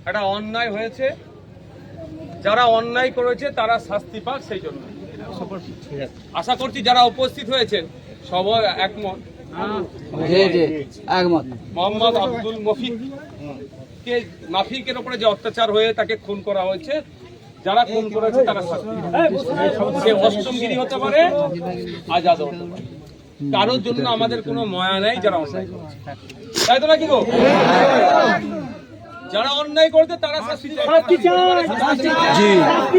একটা অন্যায় হয়েছে, যারা অন্যায় করেছে তারা শাস্তি পাক, সেই জন্য আশা করছি যারা উপস্থিত হয়েছেন সবাই একমত। মোহাম্মদ আব্দুল মাফিকের উপরে যে অত্যাচার হয়ে তাকে খুন করা হয়েছে, যারা খুন করেছে তারা শাস্তি পাবে। সে অষ্টমগিরি হতে পারে, আজাদ হতে পারে, কারোর জন্য আমাদের কোনো মায়া নেই। যারা অন্যায় করেছে, তাই তো নাকি গো? যারা অন্যায় করতে তারা শাস্তি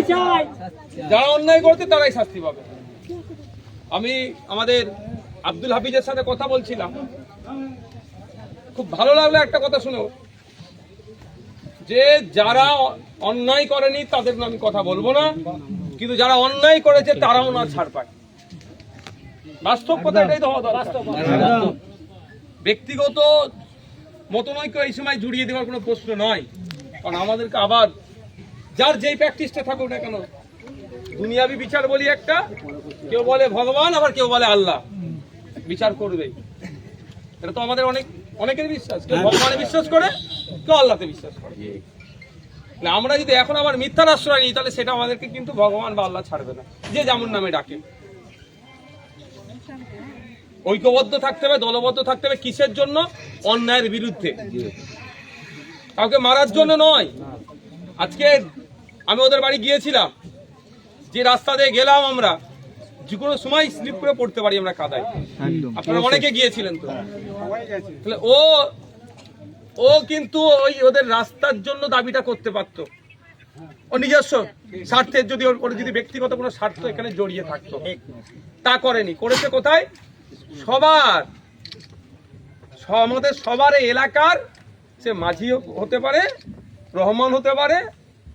চায়, যারা অন্যায় করতে তারাই শাস্তি পাবে। আমি আমাদের আব্দুল হাফিজের সাথে কথা বলছিলাম, খুব ভালো লাগলো একটা কথা শুনে, যে যারা অন্যায় করেনি তাদের আমি কথা বলবো না, কিন্তু যারা অন্যায় করেছে তারাও না ছাড় পায়। বাস্তব কথা এটাই তো হওয়া দরকার। ব্যক্তিগত মতনৈক্য এই সময় জুড়িয়ে দেওয়ার কোনো প্রশ্ন নয়, কারণ আমাদেরকে আবার যার যেই প্র্যাকটিসটা থাকুক না কেন, দুনিয়াবি বিচার বলি একটা, কেউ বলে ভগবান, আবার কেউ বলে আল্লাহ বিচার করবে। এটা তো আমাদের অনেকের বিশ্বাস, কেউ ভগবানে বিশ্বাস করে, কেউ আল্লাহতে বিশ্বাস করে। আমরা যদি এখন আবার মিথ্যার আশ্রয় নিই, তাহলে সেটা আমাদেরকে কিন্তু ভগবান বা আল্লাহ ছাড়বে না, যে যেমন নামে ডাকে। ঐক্যবদ্ধ থাকতে হবে, দলবদ্ধ থাকতে হবে। কিসের জন্য? অন্যায়ের বিরুদ্ধে, কাউকে মারার জন্য নয়। আজকে আমি ওদের বাড়ি গিয়েছিলাম, যে রাস্তা দিয়ে গেলাম আমরা, যে কোনো সময় স্লিপ করে পড়তে পারি আমরা কাদায়। আপনারা অনেকে গিয়েছিলেন তো, তাহলে ও কিন্তু ওই ওদের রাস্তার জন্য দাবিটা করতে পারতো, ও নিজস্ব স্বার্থের, যদি ওর যদি ব্যক্তিগত কোনো স্বার্থ এখানে জড়িয়ে থাকতো, তা করেনি। করেছে কোথায়? আমাদের সবার এলাকার, সে মাঝি হতে পারে, রহমান হতে পারে,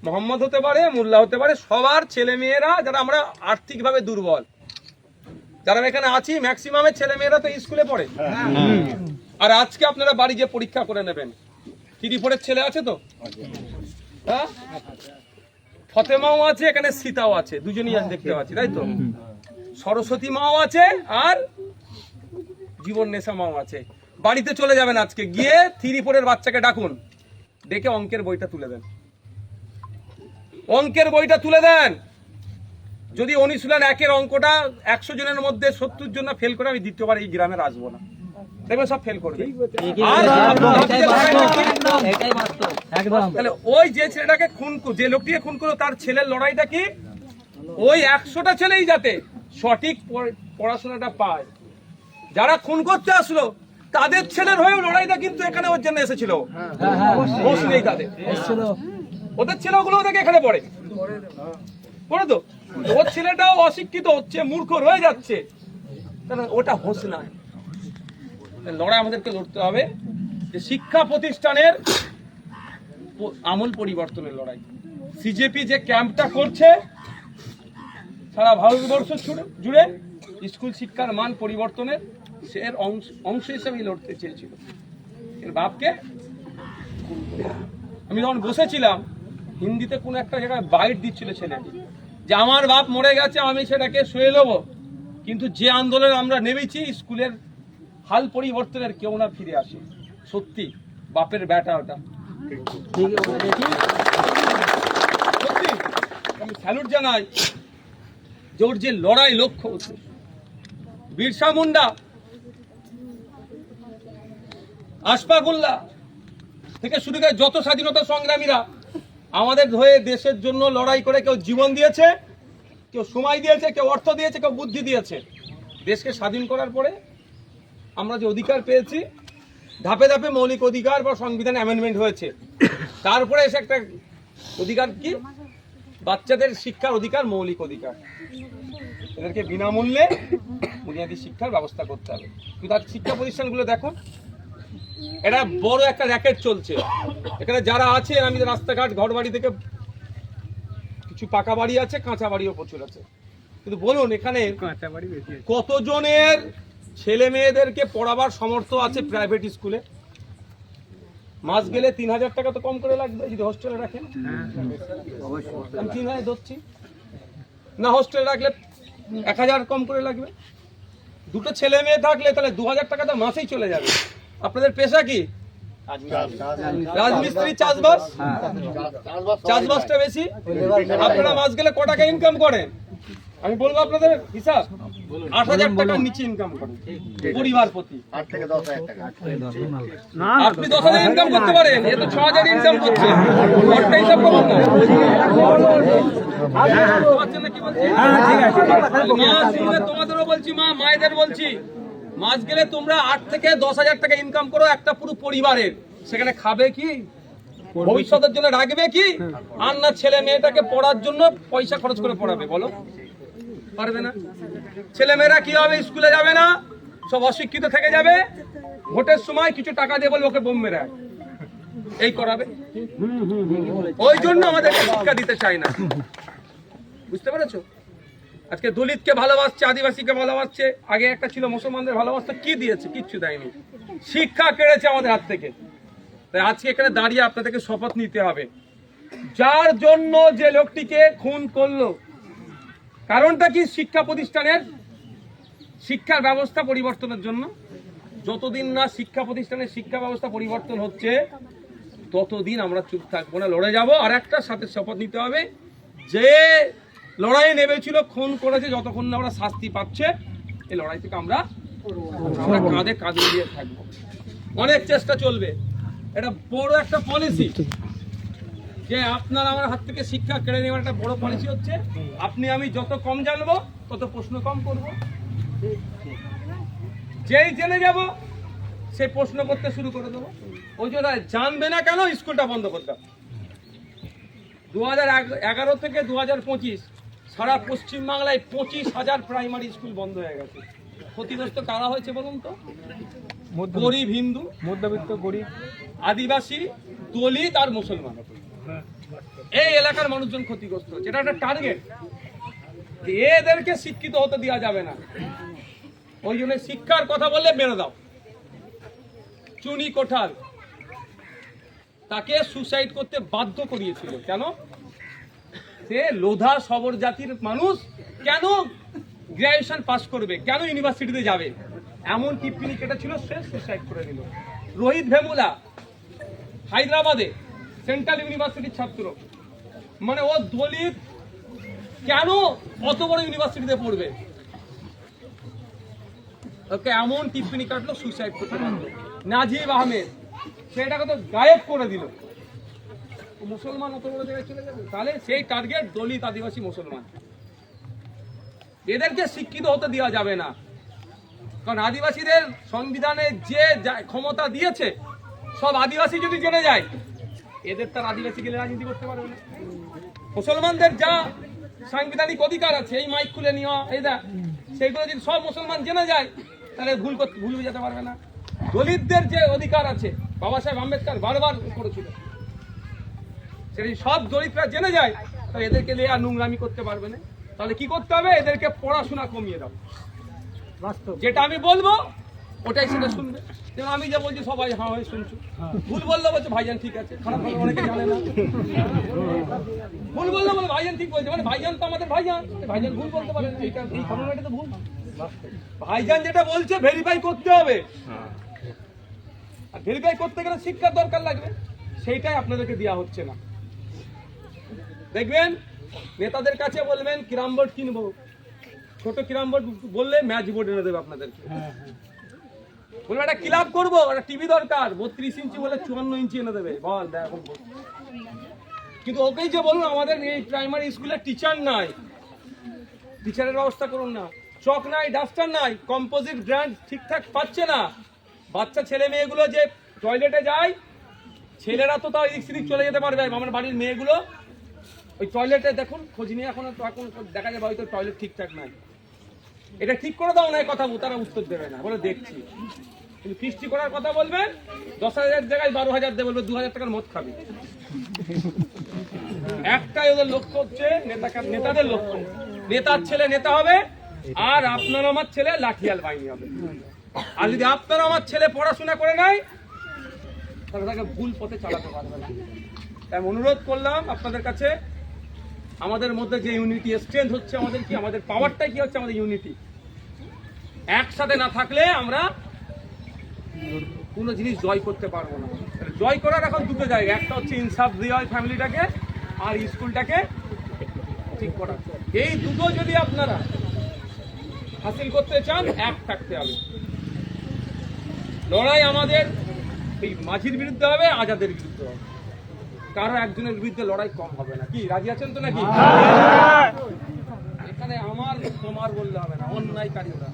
মোহাম্মদ হতে পারে, মোল্লা হতে পারে, সবার ছেলে মেয়েরা, যারা আমরা আর্থিকভাবে দুর্বল, যারা এখানে আছি, ম্যাক্সিমামের ছেলে মেয়েরা তো স্কুলে পড়ে। আর আজকে আপনারা বাড়ি যে পরীক্ষা করে নেবেন, 3-4 ছেলে আছে তো, হ্যাঁ, ফতেমাও আছে, এখানে সীতাও আছে, দুজনই আজ দেখতে পাচ্ছি, তাই তো? সরস্বতী মাও আছে, আর জীবন নেশা মাও আছে। বাড়িতে চলে যাবেন আজকে, গিয়ে 3-4 বাচ্চাকে ডাকুন, ডেকে অঙ্কের বইটা তুলে দেন, অঙ্কের বইটা তুলে দেন। যদি অনুশীলন 1-এর অঙ্কটা 100 জনের মধ্যে 70 জন ফেল করে, আমি দ্বিতীয়বার এই গ্রামে আসবো না, দেখবেন সব ফেল করবে। তাহলে ওই যে ছেলেটাকে যে লোকটিকে খুন করলো, তার ছেলের লড়াইটা কি? ওই 100টা ছেলেই যাতে সঠিক পড়াশোনাটা পায়। যারা খুন করতে আসলো তাদের ছেলের হয়েও লড়াইটা কিন্তু এখানে ওর জন্য এসেছিল, ওদের ছেলেগুলো ওদেরকে এখানে পড়ে তো, ওর ছেলেটাও অশিক্ষিত হচ্ছে, মূর্খ রয়ে যাচ্ছে, ওটা হোস না। লড়াই আমাদেরকে লড়তে হবে, যে শিক্ষা প্রতিষ্ঠানের আমূল পরিবর্তনের লড়াই। সিজেপি যে ক্যাম্পটা করছে সারা ভারতবর্ষ জুড়ে স্কুল শিক্ষার মান পরিবর্তনের, এর অংশ হিসেবে লড়তে চেয়েছিল। এর বাপকে আমি যখন বসেছিলাম, হিন্দিতে কোনো একটা জায়গায় বাইট দিচ্ছিল ছেলেটি, যে আমার বাপ মরে গেছে, আমি সেটাকে শুয়ে নেবো, কিন্তু যে আন্দোলন আমরা নেমেছি, স্কুলের হাল পরিবর্তনের কেউ না ফিরে আসে। সত্যি বাপের ব্যাটা ওটা, সত্যি আমি স্যালুট জানাই যে ওর যে লড়াই, লক্ষ্য হচ্ছে বিরসা মুন্ডা, আশফাকুল্লাহ থেকে শুরু করে যত স্বাধীনতা সংগ্রামীরা আমাদের হয়ে দেশের জন্য লড়াই করে, কেউ জীবন দিয়েছে, কেউ সময় দিয়েছে, কেউ অর্থ দিয়েছে, কেউ বুদ্ধি দিয়েছে। দেশকে স্বাধীন করার পরে আমরা যে অধিকার পেয়েছি, ধাপে ধাপে মৌলিক অধিকার বা সংবিধান অ্যামেন্ডমেন্ট হয়েছে, তারপরে এসে একটা অধিকার কি, বাচ্চাদের শিক্ষার অধিকার, মৌলিক অধিকার। এদেরকে বিনামূল্যে বুনিয়াদী শিক্ষার ব্যবস্থা করতে হবে। কিন্তু আজ শিক্ষা প্রতিষ্ঠানগুলো দেখো, এটা বড় একটা র্যাকেট চলছে। এখানে যারা আছে, আমি রাস্তাঘাট, ঘর বাড়ি থেকে, কিছু পাকা বাড়ি আছে, কাঁচা বাড়িও প্রচুর আছে, কিন্তু বলুন এখানে কতজনের ছেলে মেয়েদেরকে পড়াবার সামর্থ্য আছে প্রাইভেট স্কুলে? মাস গেলে 3000 টাকা তো কম করে লাগবে যদি হোস্টেলে রাখেন। আমি 3000 ধরছি না, হোস্টেলে রাখলে 1000 কম করে লাগবে। দুটো ছেলে মেয়ে থাকলে তাহলে 2000 টাকা তো মাসেই চলে যাবে। আপনাদের পেশা কি? রাজমিস্ত্রি চাষবাস, চাষবাসটা বেশি। আপনারা মাস গেলে ক টাকা ইনকাম করেন আমি বলবো আপনাদের হিসাব, 8,000 টাকার নিচে ইনকাম করেন পরিবার প্রতি। 8 থেকে 10,000 টাকা। আপনি 10,000 ইনকাম করতে পারেন, এ তো 6,000 ইনকাম করছে। ঘরটা হিসাব করুন না। তোমাদেরও বলছি, মায়েদের বলছি, মাস গেলে তোমরা 8 থেকে 10,000 টাকা ইনকাম করো একটা পুরো পরিবারের। সেখানে খাবে কি, ভবিষ্যতের জন্য রাখবে কি, আর না ছেলে মেয়েটাকে পড়ার জন্য পয়সা খরচ করে পড়াবে? বলো, পারবে না। ছেলে মেয়েরা কি হবে, স্কুলে যাবে না, সব অশিক্ষিত থেকে যাবে। ভোটের সময় কিছু টাকা দিয়ে বলবে ওকে বোম মেরে এই করাবে। ওই জন্য আমাদেরকে শিক্ষা দিতে চাই না, বুঝতে পেরেছো? আজকে দলিতকে ভালোবাসছে, আদিবাসীকে ভালোবাসছে। আগে একটা ছিল মুসলমানদের ভালোবাসতে, কি দিয়েছে? কিচ্ছু দেয়নি। শিক্ষা কেড়েছে আমাদের হাত থেকে। তাই আজকে এখানে দাঁড়িয়ে আপনাদেরকে শপথ নিতে হবে, যার জন্য যে লোকটিকে খুন করলো, কারণটা কি? শিক্ষা প্রতিষ্ঠানের শিক্ষার ব্যবস্থা পরিবর্তনের জন্য। যতদিন না শিক্ষা প্রতিষ্ঠানের শিক্ষা ব্যবস্থা পরিবর্তন হচ্ছে ততদিন আমরা চুপ থাকবো না, লড়ে যাব। আর একটা সাথে শপথ নিতে হবে, যে লড়াই নেমেছিল, খুন করেছে, যতক্ষণ না আমরা শাস্তি পাচ্ছে, এই লড়াই থেকে আমরা কাঁধে কাঁধ মিলিয়ে থাকবো। অনেক চেষ্টা চলবে। এটা বড় একটা পলিসি, যে আপনার আমার হাত থেকে শিক্ষা কেড়ে নেওয়ার একটা বড় পলিসি হচ্ছে, আপনি আমি যত কম জানবো তত প্রশ্ন কম করব। যেই জেনে যাব সে প্রশ্ন করতে শুরু করে দেবো। ওই জন্য জানবে না কেন, স্কুলটা বন্ধ করতাম। 2011 থেকে 2025 সারা পশ্চিমবাংলায় 25,000 প্রাইমারি স্কুল বন্ধ হয়ে গেছে। ক্ষতিগ্রস্ত কারা হয়েছে বলুন তো? গরিব হিন্দু, মধ্যবিত্ত, গরিব, আদিবাসী, দলিত আর মুসলমান। এই এলাকার মানুষজন ক্ষতিগ্রস্ত। যেটা একটা টার্গেট, এদেরকে শিক্ষিত হতে দেওয়া যাবে না। ওই জন্য শিক্ষার কথা বললে মেরে দাও। চুনি কোঠাল, তাকে সুসাইড করতে বাধ্য করিয়েছিল। কেন? সে লোধা সবর জাতির মানুষ, কেন গ্রাজুয়েশন পাস করবে, কেন ইউনিভার্সিটিতে যাবে, এমন টিপ্পনি কেটেছিল, সে সুসাইড করে নিল। রোহিত ভেমুলা হায়দ্রাবাদে সেন্ট্রাল ইউনিভার্সিটির ছাত্র, মানে ও দলিত, কেন অত বড় ইউনিভার্সিটিতে পড়বে, ওকে এমন টিপ্পনি কাটলো, সুসাইড করতে পারলো। নাজিব আহমেদ, সেটাকে তো গায়েব করে দিল। মুসলমান অত বড় জায়গায় চলে যাবে? তাহলে সেই টার্গেট দলিত, আদিবাসী, মুসলমান। এদেরকে শিক্ষিত হতে দেওয়া যাবে না। কারণ আদিবাসীদের সংবিধানে যে ক্ষমতা দিয়েছে, সব আদিবাসী যদি জেনে যায়, এদের তার আদিবাসী গেলে রাজনীতি করতে পারবে না। মুসলমানদের যা সাংবিধানিক অধিকার আছে, এই মাইক খুলে নেওয়া, এই দেখ, সেইগুলো যদি সব মুসলমান জেনে যায়, তাহলে ভুল যেতে পারবে না। দলিতদের যে অধিকার আছে, বাবা সাহেব আম্বেদকর বারবার করেছিল, সেটা সব দলিতরা জেনে যায়, তাহলে এদেরকে নিয়ে আর নোংরামি করতে পারবে না। তাহলে কি করতে হবে? এদেরকে পড়াশোনা কমিয়ে দাও। যেটা আমি বলবো ওটাই সেটা শুনবে। যেমন আমি যা বলছি সবাই হ্যাঁ হয়ে শুনছো, ভুল বললে বলছে ভাইজান ঠিক আছে, খারাপ বললে অনেকে জানে না। ভুল বললে বলে ভাইজান ঠিক বলছে, মানে ভাইজান তো আমাদের ভাইজান, ভাইজান ভুল বলতে পারে, এই ঘটনাটা তো ভুল। ভাইজান যেটা বলছে ভেরিফাই করতে হবে, আর ভেরিফাই করতে গেলে শিক্ষার দরকার লাগবে, সেইটাই আপনাদেরকে দেওয়া হচ্ছে না। দেখবেন নেতাদের কাছে বলবেন ক্যারাম বোর্ড কিনবো, ছোট ক্যারাম বোর্ড বললে ম্যাচ বোর্ড এনে দেবে আপনাদেরকে। বলবে একটা ক্লাব করবো, একটা টিভি দরকার, 32 ইঞ্চি বলে 54 ইঞ্চি এনে দেবে। বল দেখো, কিন্তু ওকেই যে বলুন আমাদের এই প্রাইমারি স্কুলে টিচার নাই, টিচারের ব্যবস্থা করুন না। চক নাই, ডাস্টার নাই, কম্পোজিট ব্র্যান্ড ঠিকঠাক পাচ্ছে না। বাচ্চা ছেলে মেয়েগুলো যে টয়লেটে যায়, ছেলেরা তো তাও এদিক সেদিক চলে যেতে পারবে, আমার বাড়ির মেয়েগুলো ওই টয়লেটে দেখুন খোঁজ নিয়ে, এখন দেখা যাবে হয়তো টয়লেট ঠিকঠাক নাই। এটা ঠিক করে দাও না, এই কথা তারা উত্তর দেবে না, বলে দেখছি। কিন্তু ফিস্টি করার কথা বলবেন, 10,000 জায়গায় 12,000 দেবে, বলবে 2,000 টাকার মদ খাবি। একটাই ওদের লক্ষ্য হচ্ছে, নেতাদের লক্ষ্য, নেতার ছেলে নেতা হবে, আর আপনার আমার ছেলে লাঠিয়াল বাহিনী হবে। আর যদি আপনার আমার ছেলে পড়াশোনা করে নেয়, তাহলে তাকে ভুল পথে চালাতে পারবে না। তাই অনুরোধ করলাম আপনাদের কাছে, আমাদের মধ্যে যে ইউনিটি স্ট্রেংথ হচ্ছে, আমাদের কি, আমাদের পাওয়ারটাই কি হচ্ছে, আমাদের ইউনিটি। একসাথে না থাকলে আমরা কোনো জিনিস জয় করতে পারবো না। জয় করার এখন দুটো জায়গা, একটা হচ্ছে ইনসাফ দেওয়া হয় ফ্যামিলিটাকে, আর স্কুলটাকে ঠিক করা। এই দুটো যদি আপনারা হাসিল করতে চান, এক থাকতে হবে। লড়াই আমাদের এই মাঝির বিরুদ্ধে হবে, আজাদের বিরুদ্ধে হবে, কারো একজনের বিরুদ্ধে লড়াই কম হবে না। কি রাজি আছেন তো নাকি? এখানে আমার তোমার বললে হবে না, অন্যায়কারী ওরা,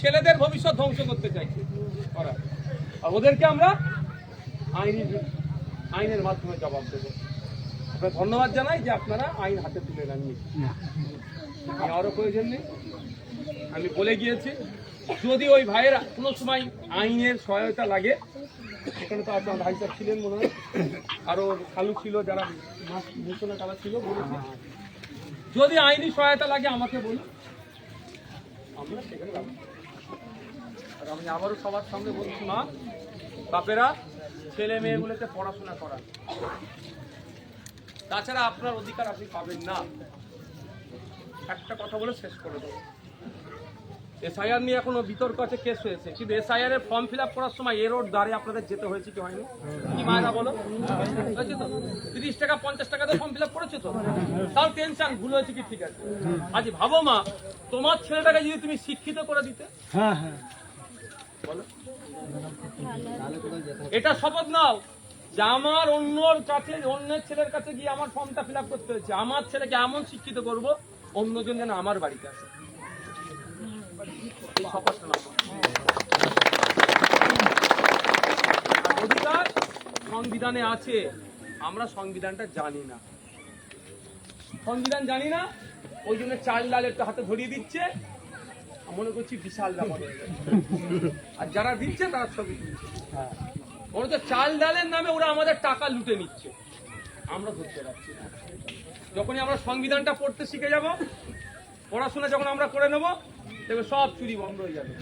ছেলেদের ভবিষ্যৎ ধ্বংস করতে চাইছে ওরা, আর ওদেরকে আমরা আইনের মাধ্যমে জবাব দেবো। আপনার ধন্যবাদ জানাই যে আপনারা আইন হাতে তুলে নেননি, আরও প্রয়োজন নেই। আমি বলে গিয়েছি, যদি ওই ভাইয়েরা কোনো সময় আইনের সহায়তা লাগে, এখানে তো আপনার ভাই সাহেব ছিলেন মনে হয়, আরও খালু ছিল, যারা ঘোষণা কালা ছিল, বলেছে যদি আইনি সহায়তা লাগে আমাকে বলুন, আমরা সেখানে যাবো। আর আমি আবারও সবার সামনে বলছি, মা বাপেরা ছেলে মেয়েগুলোকে পড়াশোনা করান, তাছাড়া আপনার অধিকার আপনি পাবেন না। একটা কথা বলে শেষ করে দেবো, এসআইআর নিয়ে এখনো বিতর্ক আছে, কেস হয়েছে, কিন্তু এসআইআর এর ফর্ম ফিল আপ করার সময় এ রোড দ্বারে আপনাদের যেতে হয়েছে কি হয়নি? কি মায়না বলো, হয়েছে তো? 30 টাকা 50 টাকা দিয়ে ফর্ম ফিল আপ করেছো তো, তাও টেনশন, ভুল হয়েছে কি ঠিক আছে। আজ ভাবো মা, তোমার ছেলেটাকে যদি তুমি শিক্ষিত করে দিতে, বলো, এটা শপথ নাও যে আমার অন্যর কাছে, অন্যের ছেলের কাছে গিয়ে আমার ফর্মটা ফিল আপ করতে হয়েছে, আমার ছেলেকে এমন শিক্ষিত করবো অন্যজন যেন আমার বাড়িতে আসে। অধিকার সংবিধানে আছে, আমরা সংবিধানটা জানি না, সংবিধান জানি না, ওই জন্য চাল ডাল একটু হাতে ধরিয়ে দিচ্ছে, মনে করছি বিশাল ব্যাপার হয়ে গেছে। আর যারা দিচ্ছে তারা ছবি তুলছে, ওরা তো চাল ডালের নামে ওরা আমাদের টাকা লুটে নিচ্ছে, আমরা ধরতে পারছি না। যখনই আমরা সংবিধানটা পড়তে শিখে যাব, পড়াশোনা যখন আমরা করে নেবো, দেখবে সব চুরি বন্ধ হয়ে যাবে।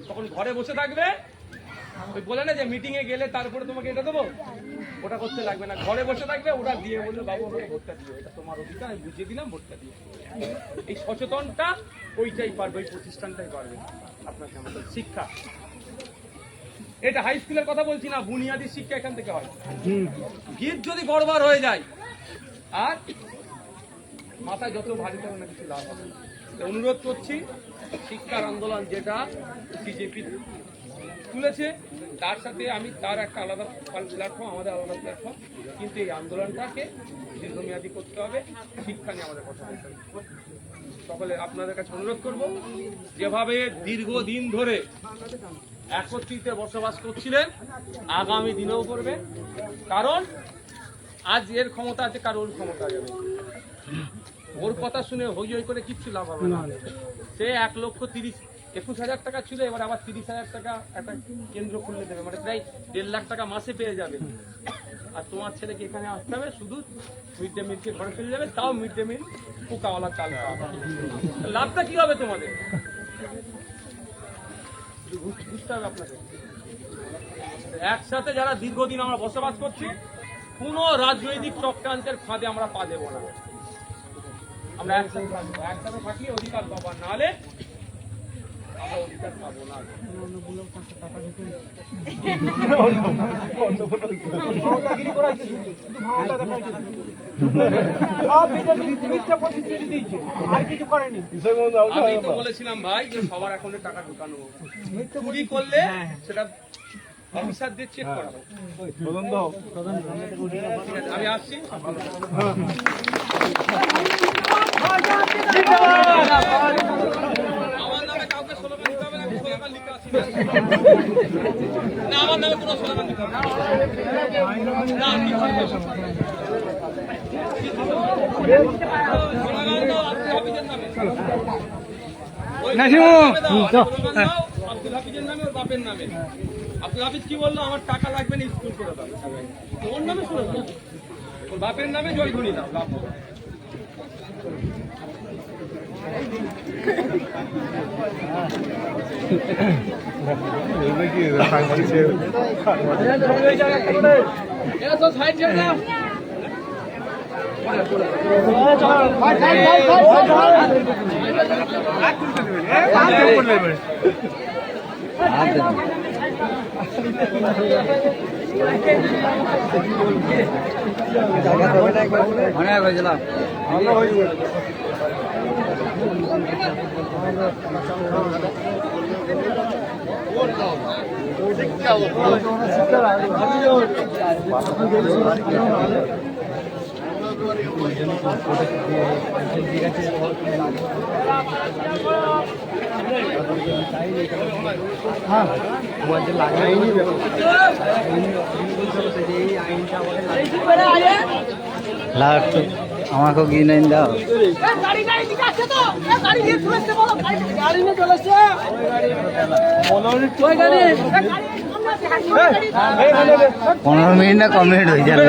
তখন ঘরে বসে থাকবে, ওই বলে না যে মিটিং এ গেলে তারপরে তোমাকে এটা দেবো, ওটা করতে লাগবে না, ঘরে বসে থাকবে, ওটা দিয়ে বলবে বাবু আমাকে ভোটটা দিও, এটা তোমার অধিকার, আমি বুঝিয়ে দিলাম, ভোটটা দিও। এই সচেতনটা ওইটাই পারবে, ওই প্রতিষ্ঠানটাই পারবে। আপনাকে আমাদের শিক্ষা, এটা হাই স্কুলের কথা বলছি না, বুনিয়াদী শিক্ষা এখান থেকে হয়। গীত যদি গড়বার হয়ে যায়, আর মাথায় যত ভারী থাকে না, কিছু লাভ হবে। অনুরোধ করছি, শিক্ষার আন্দোলন যেটা বিজেপি তুলেছে, তার সাথে আমি তার একটা আলাদা প্ল্যাটফর্ম, আমাদের আলাদা প্ল্যাটফর্ম, কিন্তু এই আন্দোলনটাকে দীর্ঘমেয়াদী করতে হবে, শিক্ষা নিয়ে আমাদের কথা বলতে হবে। সকলে আপনাদের কাছে অনুরোধ করব, যেভাবে দীর্ঘদিন ধরে একত্রিতে বসবাস করছিলেন, আগামী দিনেও করবে, কারণ আজ এর ক্ষমতা আছে, কারণ ওর ক্ষমতা যাবে। ওর কথা শুনে হই হই করে কিচ্ছু লাভ হবে না। সে 1,21,000 টাকা ছিল, এবার আবার 30,000 টাকা একটা কেন্দ্র খুললে দেবে, মানে প্রায় 1.5 লাখ টাকা মাসে পেয়ে যাবে। আর তোমার ছেলেকে এখানে আসতে হবে, শুধু মিড ডে মিলকে ঘরে ফেলে যাবে, তাও মিড ডে মিল পোকাওয়ালা চাল। লাভটা কি হবে তোমাদের? বুঝতে হবে আপনাকে। একসাথে যারা দীর্ঘদিন আমরা বসবাস করছি, কোনো রাজনৈতিক চক্রান্তের ফাঁদে আমরা পা দেবো না। আমরা একসাথে থাকবো, একসাথে থাকলে অধিকার পাবো, নাহলে আমরা অধিকার পাবো না। আমি তো বলেছিলাম ভাই যে সবার অ্যাকাউন্টে টাকা ঢুকানো, চুরি করলে সেটা অফিসারদের চেক করা হবে। আমি আসছি। আমার নামে কাউকে স্লোগান দিতে হবে না, স্লোগান লিখে আসি না, আমার নামে কোনো স্লোগান দিতে হবে না। আব্দুল হাফিজের নামে, ওর বাপের নামে। আব্দুল হাফিজ কি বললো, আমার টাকা লাগবে না, স্কুল করে দাও, ওর নামে শুনে, ওর বাপের নামে জয়ধ্বনি দাও। অনেক হয়েছিলাম আমাকেও কিনে দাও গাড়ি 15 মিনিট না কম মিনিট হয়ে যাবে